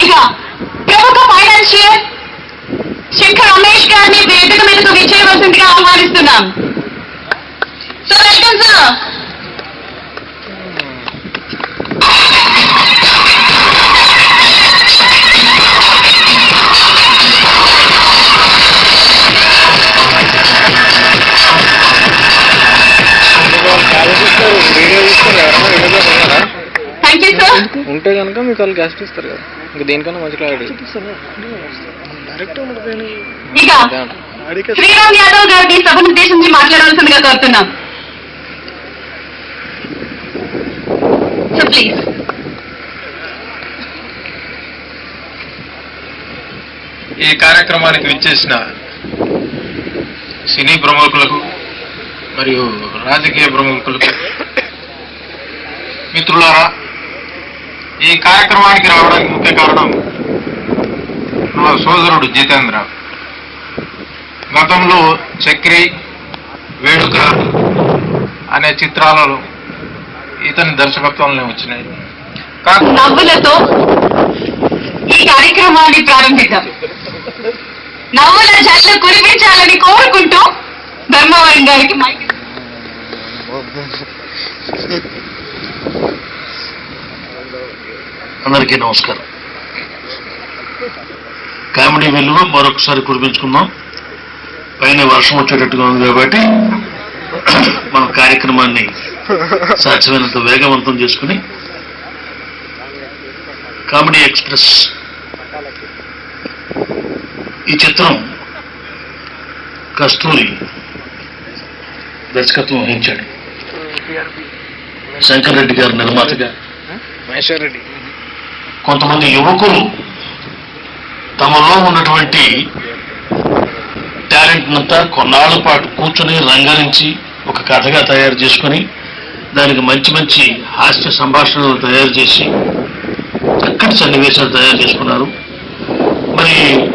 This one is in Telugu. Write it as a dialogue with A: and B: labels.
A: ఇక ప్రముఖ ఫైనాన్షియర్ శంకర్ రమేష్ గారిని వేదిక మీదకు విచ్చేయవలసిందిగా ఆహ్వానిస్తున్నాం. So welcome sir. Thank you sir.
B: ఉంటే కనుక మీకు వాళ్ళు గెస్ట్ ఇస్తారు కదా, ఇంకా దేనికన్నా మంచి క్లారిటీ.
A: ఇక శ్రీరామ్ యాదవ్ గారిని సభను ఉద్దేశించి మాట్లాడవలసిందిగా కోరుతున్నాం. So please.
C: ఈ కార్యక్రమానికి విచ్చేసిన సినీ ప్రముఖులకు మరియు రాజకీయ ప్రముఖులకు, మిత్రులారా, ఈ కార్యక్రమానికి రావడానికి ముఖ్య కారణం నా సోదరుడు జితేంద్ర. గతంలో చక్రి, వేడుక అనే చిత్రాలలో ఇతని దర్శకత్వంలో వచ్చినాయి.
A: నవ్వులతో ఈ కార్యక్రమాన్ని ప్రారంభిద్దాం. నవ్వుల జల్లు కురిపించాలని కోరుకుంటూ ధర్మవరం గారికి మైక్.
D: అందరికీ నమస్కారం. కామెడీ వెలుగు మరొకసారి కురిపించుకుందాం. పైన వర్షం వచ్చేటట్టుగా ఉంది కాబట్టి మన కార్యక్రమాన్ని సాధ్యమైనంత వేగవంతం చేసుకుని కామెడీ ఎక్స్ప్రెస్ ఈ చిత్రం కస్తూరి దర్శకత్వం వహించాడు. శంకర్ రెడ్డి గారు నిర్మాతగా, కొంతమంది యువకులు తమలో ఉన్నటువంటి టాలెంట్ అంతా కొన్నాళ్ల పాటు కూర్చొని రంగరించి ఒక కథగా తయారు చేసుకుని దానికి మంచి మంచి హాస్య సంభాషణలు తయారు చేసి చక్కటి సన్నివేశాలు తయారు చేసుకున్నారు. మరి